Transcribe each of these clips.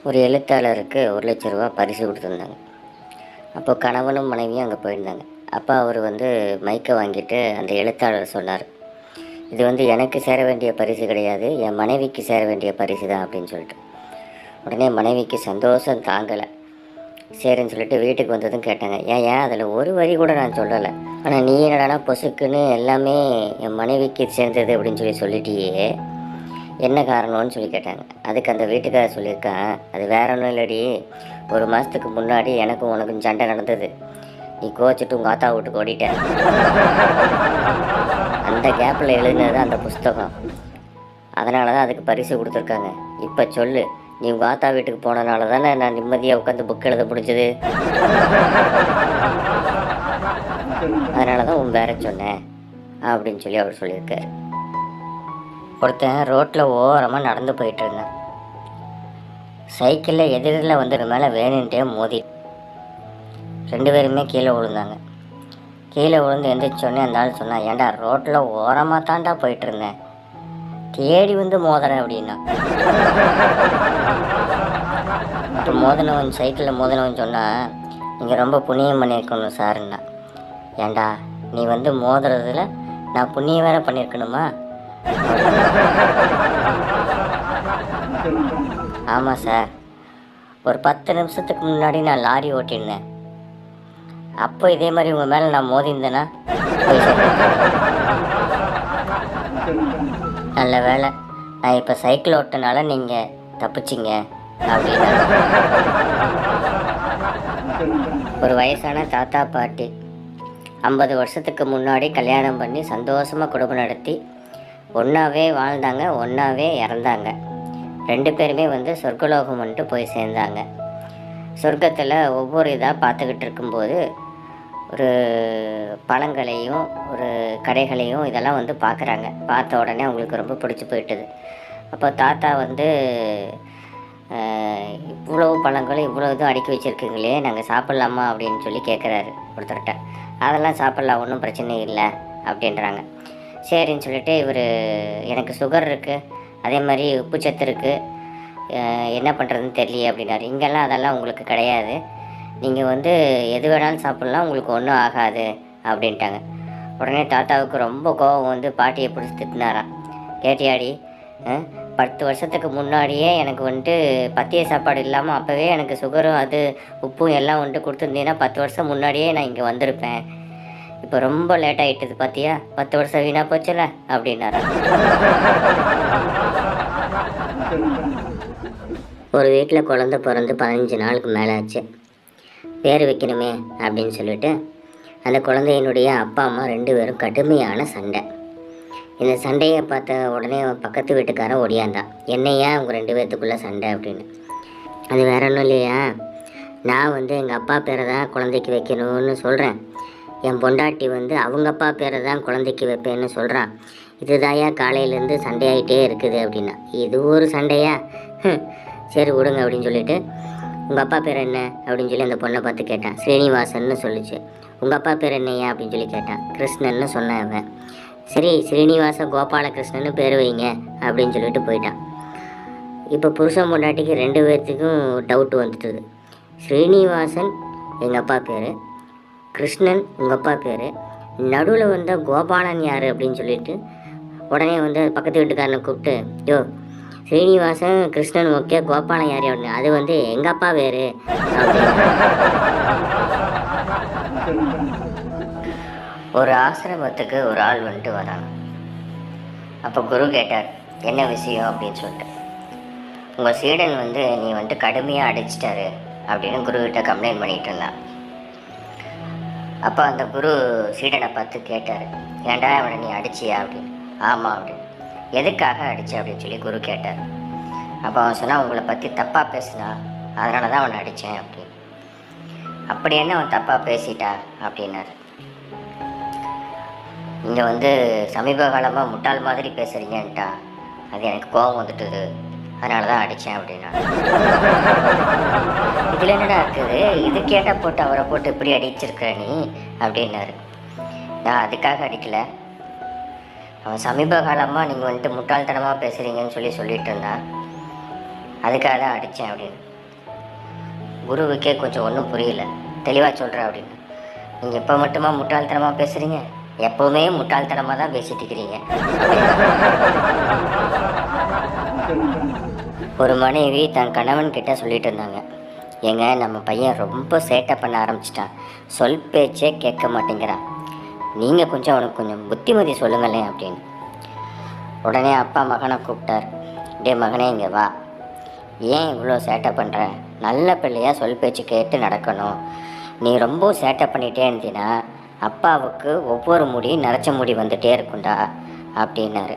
ஒரு எழுத்தாளருக்கு ரூ. 1,00,000 பரிசு கொடுத்துருந்தாங்க. அப்போ கணவனும் மனைவியும் அங்கே போயிருந்தாங்க. அப்போ அவர் மைக்கை வாங்கிட்டு அந்த எழுத்தாளர் சொன்னார், இது எனக்கு சேர வேண்டிய பரிசு கிடையாது, என் மனைவிக்கு சேர வேண்டிய பரிசு தான் அப்படின்னு சொல்லிட்டு. உடனே மனைவிக்கு சந்தோஷம் தாங்கலை. சரின்னு சொல்லிட்டு வீட்டுக்கு வந்ததும் கேட்டாங்க, ஏன் அதில் ஒரு வரி கூட நான் சொல்லலை, ஆனால் நீ என்னடானா பொசுக்குன்னு எல்லாமே என் மனைவிக்கு சேர்ந்தது அப்படின்னு சொல்லிட்டியே, என்ன காரணம்னு கேட்டாங்க. அதுக்கு அந்த வீட்டுக்காரர் சொல்லியிருக்கான், அது வேற ஒன்றும் இல்லடி, ஒரு மாதத்துக்கு முன்னாடி எனக்கும் உனக்கும் சண்டை நடந்தது, நீ கோச்சிட்டு உங்கள் ஆத்தா வீட்டுக்கு ஓடிட்ட, அந்த கேப்பில் எழுதினது அந்த புஸ்தகம், அதனால தான் அதுக்கு பரிசு கொடுத்துருக்காங்க. இப்போ சொல்லு, நீ உங்கள் ஆத்தா வீட்டுக்கு போனனால தானே நான் நிம்மதியாக உட்காந்து புக் எழுத முடிஞ்சது, அதனால தான் உன் வேற சொன்னேன் அப்படின்னு அவர் சொல்லியிருக்காரு. ஒருத்தன் ரோட்டில் ஓரமாக நடந்து போயிட்டு இருந்தேன். சைக்கிளில் எதிரில் வந்தது மேலே வேணுன்ட்டே மோதி 2 பேருமே கீழே விழுந்தாங்க. கீழே விழுந்து எந்திரிச்சோடனே அந்த ஆள் சொன்னான், ஏன்டா ரோட்டில் ஓரமாக தாண்டா போயிட்டு இருந்தேன், தேடி மோதுறேன் அப்படின்னா. அப்போ மோதினவன், சைக்கிளில் மோதினவன் சொன்னால், நீங்கள் ரொம்ப புண்ணியம் பண்ணியிருக்கணும் சாருன்னா. ஏண்டா நீ மோதுறதுல நான் புண்ணியம் வேற பண்ணியிருக்கணுமா? ஆமாம் சார், ஒரு 10 நிமிஷத்துக்கு முன்னாடி நான் லாரி ஓட்டியிருந்தேன், அப்போ இதே மாதிரி உங்கள் மேலே நான் மோதிருந்தேன்னா நல்ல வேலை, நான் இப்போ சைக்கிள் ஓட்டினால நீங்கள் தப்பிச்சிங்க அப்படின்னா. ஒரு வயசான தாத்தா பாட்டி 50 வருஷத்துக்கு முன்னாடி கல்யாணம் பண்ணி சந்தோஷமாக குடும்பம் நடத்தி ஒன்றாவே வாழ்ந்தாங்க, ஒன்றாவே இறந்தாங்க. 2 பேருமே சொர்க்கலோகம் போய் சேர்ந்தாங்க. சொர்க்கத்தில் ஒவ்வொரு இதாக பார்த்துக்கிட்டு இருக்கும்போது ஒரு பழங்களையும் ஒரு கடைகளையும் இதெல்லாம் பார்க்குறாங்க. பார்த்த உடனே அவங்களுக்கு ரொம்ப பிடிச்சி போயிட்டுது. அப்போ தாத்தா இவ்வளவு பழங்களும் இவ்வளோ இதுவும் அடுக்கி வச்சுருக்குங்களே, நாங்கள் சாப்பிட்லாமா அப்படின்னு கேட்குறாரு ஒருத்தர்கிட்ட. அதெல்லாம் சாப்பிட்லாம், ஒன்றும் பிரச்சனை இல்லை அப்படின்றாங்க. சரின்னு சொல்லிட்டு இவர், எனக்கு சுகர் இருக்குது, அதே மாதிரி உப்புச்சத்து இருக்குது, என்ன பண்ணுறதுன்னு தெரியல அப்படின்னாரு. இங்கெல்லாம் அதெல்லாம் உங்களுக்கு கிடையாது, நீங்கள் எது வேணாலும் சாப்பிட்லாம், உங்களுக்கு ஒன்றும் ஆகாது அப்படின்ட்டாங்க. உடனே தாத்தாவுக்கு ரொம்ப கோபம் பாட்டியை பிடிச்சி திட்டினாராம். கேட்டியாடி, 10 வருஷத்துக்கு முன்னாடியே எனக்கு பத்திய சாப்பாடு இல்லாமல் அப்போவே எனக்கு சுகரும் அது உப்பும் எல்லாம் கொடுத்துருந்தீங்கன்னா 10 வருஷம் முன்னாடியே நான் இங்கே வந்திருப்பேன், இப்போ ரொம்ப லேட் ஆகிட்டுது பார்த்தியா, 10 வருஷம் வீணாக போச்சுல அப்படின்னாரா. ஒரு வீட்டில் குழந்தை பிறந்து 15 நாளுக்கு மேலே ஆச்சு. பேர் வைக்கணுமே அப்படின்னு சொல்லிட்டு அந்த குழந்தையினுடைய அப்பா அம்மா 2 பேரும் கடுமையான சண்டை. இந்த சண்டையை பார்த்த உடனே பக்கத்து வீட்டுக்காரன் ஓடியாந்தான், என்னையா அவங்க 2 பேர்த்துக்குள்ளே சண்டை அப்படின்னு. அது வேற ஒன்றும் இல்லையா, நான் எங்கள் அப்பா பேரை தான் குழந்தைக்கு வைக்கணும்னு சொல்கிறேன், என் பொண்டாட்டி அவங்க அப்பா பேரை தான் குழந்தைக்கு வைப்பேன்னு சொல்கிறான், இதுதாயா காலையிலேருந்து சண்டையாகிட்டே இருக்குது அப்படின்னா. இது ஒரு சண்டையா, சரி விடுங்க அப்படின்னு சொல்லிட்டு, உங்கள் அப்பா பேர் என்ன அப்படின்னு அந்த பொண்ணை பார்த்து கேட்டான். ஸ்ரீனிவாசன்னு சொல்லிச்சு. உங்கள் அப்பா பேர் என்னையா அப்படின்னு கேட்டான். கிருஷ்ணன்னு சொன்னேன் அவன். சரி, ஸ்ரீனிவாச கோபாலகிருஷ்ணன்னு பேர் வைங்க அப்படின்னு சொல்லிட்டு போயிட்டான். இப்போ புருஷன் பொண்டாட்டிக்கு 2 பேர்த்துக்கும் டவுட் வந்துட்டுது. ஸ்ரீனிவாசன் எங்கள் அப்பா பேர், கிருஷ்ணன் உங்கள் அப்பா பேர், நடுவில் கோபாலன் யார் அப்படின்னு சொல்லிட்டு உடனே பக்கத்து வீட்டுக்காரனை கூப்பிட்டு, யோ ஸ்ரீனிவாசன் கிருஷ்ணன் ஓகே, கோபாலன் யார் அப்படின்னு, அது எங்கள் அப்பா வேறு அப்படின்னு. ஒரு ஆசிரமத்துக்கு ஒரு ஆள் வராங்க. அப்போ குரு கேட்டார், என்ன விஷயம் அப்படின்னு சொல்லிட்டு. உங்கள் சீடன் நீ கடுமையாக அடிச்சிட்டாரு அப்படின்னு குருக்கிட்ட கம்ப்ளைண்ட் பண்ணிகிட்டு இருந்தான். அப்போ அந்த குரு சீடனை பார்த்து கேட்டார், ஏன்டா அவனை நீ அடிச்சியா அப்படின்னு. ஆமாம் அப்படின்னு. எதுக்காக அடிச்ச அப்படின்னு குரு கேட்டார். அப்போ அவன் சொன்னால், உங்களை பற்றி தப்பாக பேசினா, அதனால தான் அவனை அடித்தேன் அப்படின்னு. அப்படி என்ன அவன் தப்பாக பேசிட்டா அப்படின்னாரு. நீங்கள் சமீப காலமாக முட்டாள் மாதிரி பேசுகிறீங்கன்ட்டா, அது எனக்கு கோபம் வந்துட்டுது, அதனால தான் அடித்தேன் அப்படின்னா. இதில் என்னடா இருக்குது, இது கேட்டால் போட்டு அவரை போட்டு இப்படி அடிச்சிருக்கிற நீ அப்படின்னாரு. நான் அதுக்காக அடிக்கலை, அவன் சமீப காலமாக நீங்கள் முட்டாள்தனமாக பேசுகிறீங்கன்னு சொல்லிட்டு இருந்தான், அதுக்காக தான் அடித்தேன் அப்படின்னு. குருவுக்கே கொஞ்சம் ஒன்றும் புரியல. தெளிவாக சொல்கிறேன் அப்படின்னு. நீங்கள் இப்போ மட்டுமா முட்டாள்தனமாக பேசுகிறீங்க? எப்போவுமே முட்டாள்தனமாக தான் பேசிட்டு இருக்கிறீங்க. ஒரு மனைவி தன் கணவன் கிட்ட சொல்லிட்டு இருந்தாங்க, ஏங்க நம்ம பையன் ரொம்ப சேட்டை பண்ண ஆரம்பிச்சிட்டான், சொல் பேச்சே கேட்க மாட்டேங்கிறான், நீங்கள் கொஞ்சம் அவனுக்கு கொஞ்சம் புத்திமதி சொல்லுங்களேன் அப்படின்னு. உடனே அப்பா மகனை கூப்பிட்டார். டே மகனே, இங்கே வா. ஏன் இவ்வளோ சேட்டை பண்ணுற? நல்ல பிள்ளையாக சொல் பேச்சு கேட்டு நடக்கணும். நீ ரொம்ப சேட்டை பண்ணிகிட்டே இருந்தீன்னா அப்பாவுக்கு ஒவ்வொரு முடி நரைச்ச முடி வந்துகிட்டே இருக்குண்டா அப்படின்னாரு.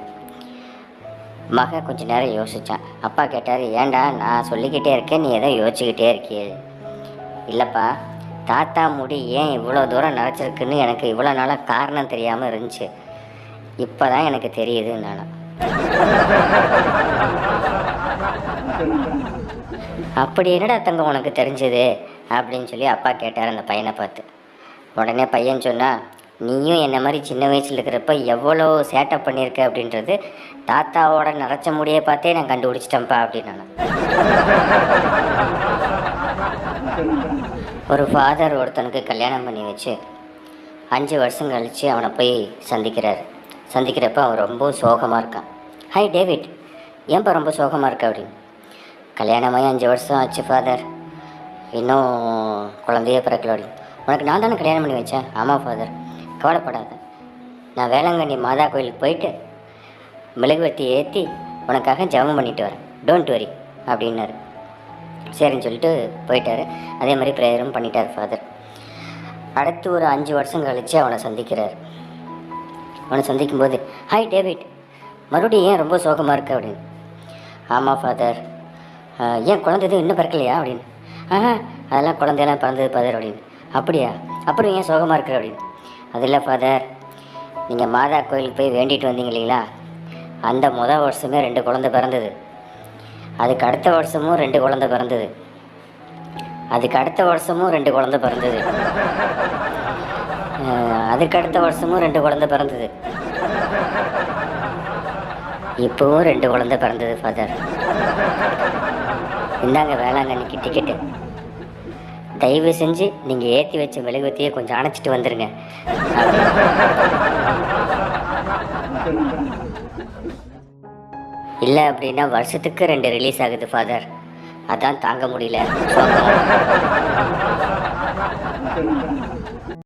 மகன் கொஞ்ச நேரம் யோசித்தான். அப்பா கேட்டார், ஏன்டா நான் சொல்லிக்கிட்டே இருக்கேன், நீ எதோ யோசிச்சுக்கிட்டே இருக்கியே? இல்லைப்பா, தாத்தா முடி ஏன் இவ்வளோ தூரம் நரைச்சிருக்குன்னு எனக்கு இவ்வளோ நாளாக காரணம் தெரியாமல் இருந்துச்சு. இப்போ தான் எனக்கு தெரியுது. நான் அப்படி என்னடா தங்கம் உனக்கு தெரிஞ்சது அப்படின்னு சொல்லி அப்பா கேட்டார் அந்த பையனை பார்த்து. உடனே பையன் சொன்னால், நீயும் என்ன மாதிரி சின்ன வயசில் இருக்கிறப்ப எவ்வளோ சேட்டை பண்ணியிருக்க அப்படின்றது தாத்தாவோட நரைச்ச முடியை பார்த்தே நான் கண்டுபிடிச்சிட்டேன்ப்பா அப்படின்னு. ஒரு ஃபாதர் ஒருத்தனுக்கு கல்யாணம் பண்ணி வச்சு 5 வருஷம் கழித்து அவனை போய் சந்திக்கிறப்ப அவன் ரொம்ப சோகமாக இருக்கான். ஹாய் டேவிட், ஏன்ப்பா ரொம்ப சோகமாக இருக்க அப்படின்னு. கல்யாணமாகி 5 வருஷம் ஆச்சு ஃபாதர், இன்னும் குழந்தையே பிறக்கல அப்படின்னு. உனக்கு நான் தானே கல்யாணம் பண்ணி வச்சேன்? ஆமாம் ஃபாதர். கவலைப்படாத, நான் வேளாங்கண்ணி மாதா கோயிலுக்கு போயிட்டு மெழுகுவர்த்தி ஏற்றி உனக்காக ஜெபம் பண்ணிட்டு வரேன், டோன்ட் வரி அப்படின்னாரு. சரின்னு சொல்லிட்டு போயிட்டார். அதே மாதிரி ப்ரேயரும் பண்ணிட்டார் ஃபாதர். அடுத்து ஒரு 5 வருஷம் கழித்து அவனை சந்திக்கும்போது, ஹாய் டேவிட், மறுபடியும் ஏன் ரொம்ப சோகமாக இருக்கு அப்படின்னு. ஆமாம் ஃபாதர். ஏன் குழந்தை எதுவும் இன்னும் பிறக்கலையா அப்படின்னு. அதெல்லாம் குழந்தையெல்லாம் பிறந்தது ஃபாதர் அப்படின்னு. அப்படியா? அப்புறம் ஏன் சோகமாக இருக்கிற அப்படின்னு. அது இல்லை ஃபாதர், நீங்கள் மாதா கோயிலுக்கு போய் வேண்டிட்டு வந்தீங்க இல்லைங்களா, அந்த வருஷமே 2 குழந்தை பிறந்தது. அதுக்கு அடுத்த வருஷமும் 2 குழந்தை பிறந்தது. அதுக்கு அடுத்த வருஷமும் 2 குழந்தை பிறந்தது. அதுக்கு அடுத்த வருஷமும் 2 குழந்தை பிறந்தது. இப்போவும் 2 குழந்தை பிறந்தது ஃபாதர். இந்தாங்க வேளாங்கண்ணிக்கு டிக்கெட்டு. தயவு செஞ்சு நீங்கள் ஏற்றி வச்ச மெழுகுவத்தியை கொஞ்சம் அணைச்சிட்டு வந்துடுங்க. இல்லை அப்படின்னா வருஷத்துக்கு 2 ரிலீஸ் ஆகுது ஃபாதர், அதான் தாங்க முடியல.